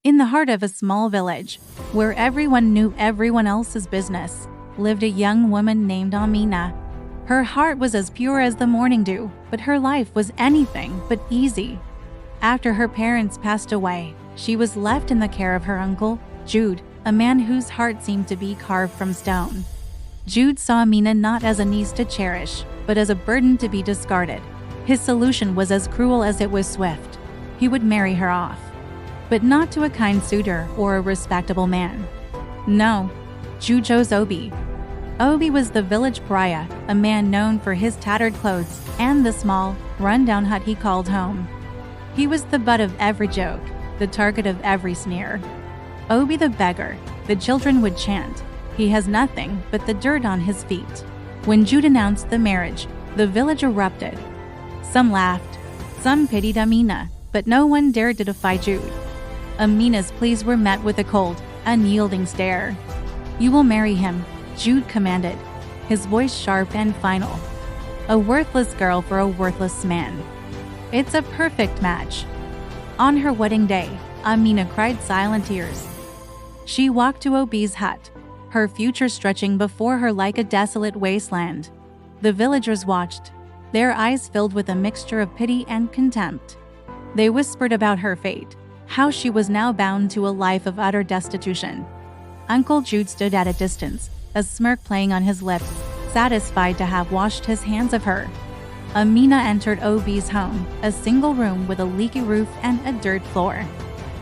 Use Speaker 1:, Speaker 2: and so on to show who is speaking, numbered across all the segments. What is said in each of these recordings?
Speaker 1: In the heart of a small village, where everyone knew everyone else's business, lived a young woman named Amina. Her heart was as pure as the morning dew, but her life was anything but easy. After her parents passed away, she was left in the care of her uncle, Jude, a man whose heart seemed to be carved from stone. Jude saw Amina not as a niece to cherish, but as a burden to be discarded. His solution was as cruel as it was swift. He would marry her off. But not to a kind suitor or a respectable man. No, Jude chose Obi. Obi was the village pariah, a man known for his tattered clothes and the small, run-down hut he called home. He was the butt of every joke, the target of every sneer. Obi the beggar, the children would chant. He has nothing but the dirt on his feet. When Jude announced the marriage, the village erupted. Some laughed, some pitied Amina, but no one dared to defy Jude. Amina's pleas were met with a cold, unyielding stare. "You will marry him," Jude commanded, his voice sharp and final. "A worthless girl for a worthless man. It's a perfect match." On her wedding day, Amina cried silent tears. She walked to Obi's hut, her future stretching before her like a desolate wasteland. The villagers watched, their eyes filled with a mixture of pity and contempt. They whispered about her fate, how she was now bound to a life of utter destitution. Uncle Jude stood at a distance, a smirk playing on his lips, satisfied to have washed his hands of her. Amina entered Obi's home, a single room with a leaky roof and a dirt floor.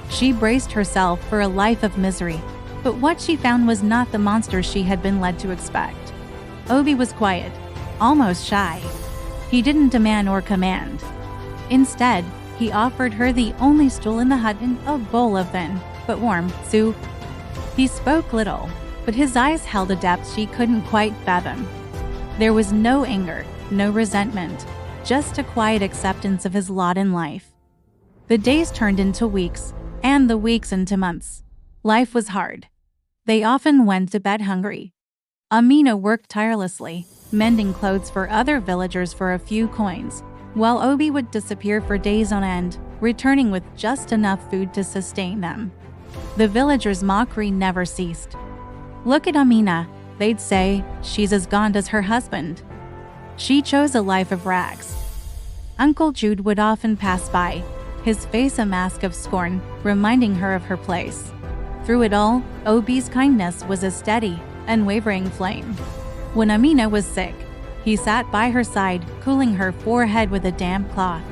Speaker 1: She braced herself for a life of misery, but what she found was not the monster she had been led to expect. Obi was quiet, almost shy. He didn't demand or command. Instead, he offered her the only stool in the hut and a bowl of thin, but warm, soup. He spoke little, but his eyes held a depth she couldn't quite fathom. There was no anger, no resentment, just a quiet acceptance of his lot in life. The days turned into weeks, and the weeks into months. Life was hard. They often went to bed hungry. Amina worked tirelessly, mending clothes for other villagers for a few coins, while Obi would disappear for days on end, returning with just enough food to sustain them. The villagers' mockery never ceased. "Look at Amina," they'd say, "she's as gaunt as her husband. She chose a life of rags." Uncle Jude would often pass by, his face a mask of scorn, reminding her of her place. Through it all, Obi's kindness was a steady, unwavering flame. When Amina was sick, he sat by her side, cooling her forehead with a damp cloth.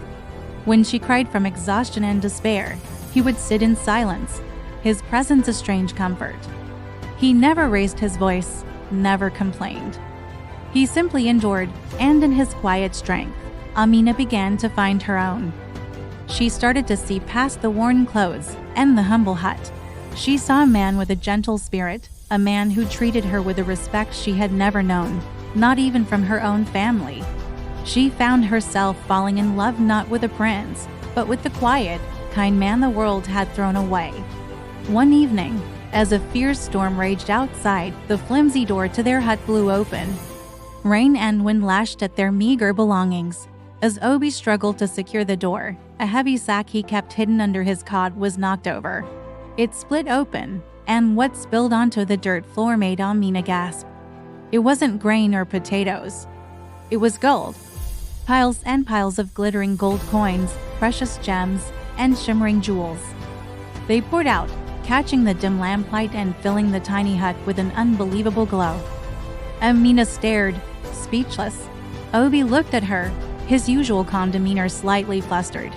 Speaker 1: When she cried from exhaustion and despair, he would sit in silence, his presence a strange comfort. He never raised his voice, never complained. He simply endured, and in his quiet strength, Amina began to find her own. She started to see past the worn clothes and the humble hut. She saw a man with a gentle spirit, a man who treated her with a respect she had never known, not even from her own family. She found herself falling in love not with a prince, but with the quiet, kind man the world had thrown away. One evening, as a fierce storm raged outside, the flimsy door to their hut blew open. Rain and wind lashed at their meager belongings. As Obi struggled to secure the door, a heavy sack he kept hidden under his cot was knocked over. It split open, and what spilled onto the dirt floor made Amina gasp. It wasn't grain or potatoes. It was gold. Piles and piles of glittering gold coins, precious gems, and shimmering jewels. They poured out, catching the dim lamplight and filling the tiny hut with an unbelievable glow. Amina stared, speechless. Obi looked at her, his usual calm demeanor slightly flustered.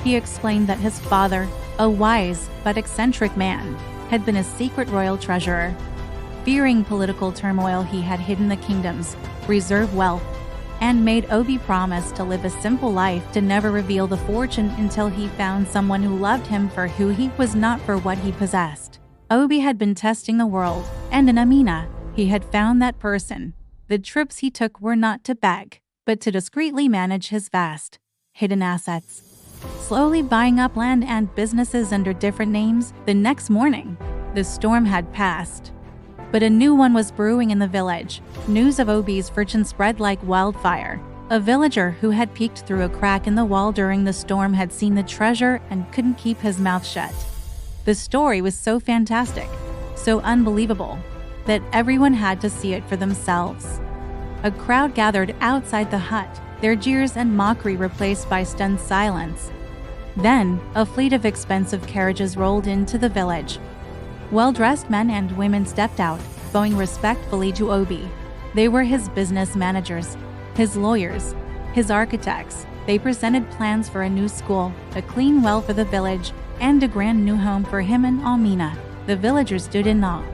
Speaker 1: He explained that his father, a wise but eccentric man, had been a secret royal treasurer. Fearing political turmoil, he had hidden the kingdom's reserve wealth and made Obi promise to live a simple life, to never reveal the fortune until he found someone who loved him for who he was, not for what he possessed. Obi had been testing the world, and in Amina, he had found that person. The trips he took were not to beg, but to discreetly manage his vast, hidden assets. Slowly buying up land and businesses under different names. The next morning, the storm had passed. But a new one was brewing in the village. News of Obi's fortune spread like wildfire. A villager who had peeked through a crack in the wall during the storm had seen the treasure and couldn't keep his mouth shut. The story was so fantastic, so unbelievable, that everyone had to see it for themselves. A crowd gathered outside the hut, their jeers and mockery replaced by stunned silence. Then, a fleet of expensive carriages rolled into the village. Well-dressed men and women stepped out, bowing respectfully to Obi. They were his business managers, his lawyers, his architects. They presented plans for a new school, a clean well for the village, and a grand new home for him and Amina. The villagers stood in awe,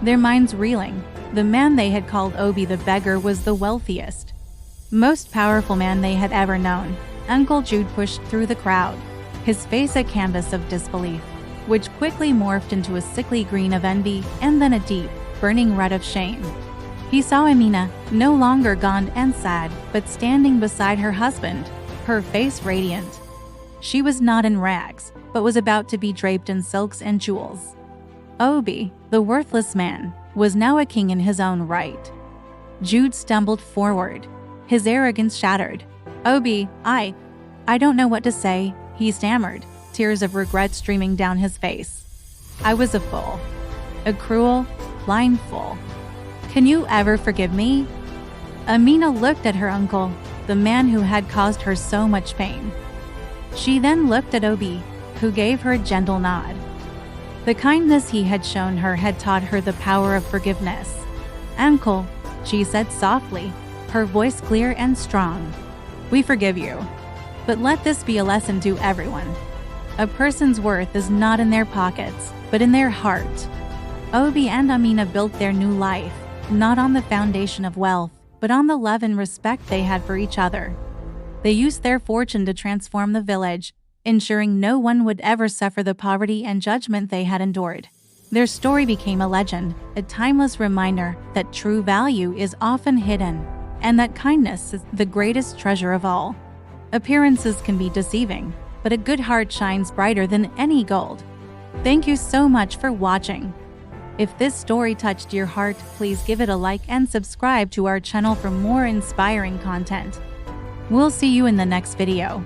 Speaker 1: their minds reeling. The man they had called Obi the beggar was the wealthiest, most powerful man they had ever known. Uncle Jude pushed through the crowd, his face a canvas of disbelief, which quickly morphed into a sickly green of envy and then a deep, burning red of shame. He saw Amina, no longer gaunt and sad, but standing beside her husband, her face radiant. She was not in rags, but was about to be draped in silks and jewels. Obi, the worthless man, was now a king in his own right. Jude stumbled forward, his arrogance shattered. Obi, I don't know what to say, he stammered, tears of regret streaming down his face. I was a fool. A cruel, blind fool. Can you ever forgive me? Amina looked at her uncle, the man who had caused her so much pain. She then looked at Obi, who gave her a gentle nod. The kindness he had shown her had taught her the power of forgiveness. Uncle, she said softly, her voice clear and strong. We forgive you. But let this be a lesson to everyone. A person's worth is not in their pockets, but in their heart. Obi and Amina built their new life, not on the foundation of wealth, but on the love and respect they had for each other. They used their fortune to transform the village, ensuring no one would ever suffer the poverty and judgment they had endured. Their story became a legend, a timeless reminder that true value is often hidden, and that kindness is the greatest treasure of all. Appearances can be deceiving, but a good heart shines brighter than any gold. Thank you so much for watching. If this story touched your heart, please give it a like and subscribe to our channel for more inspiring content. We'll see you in the next video.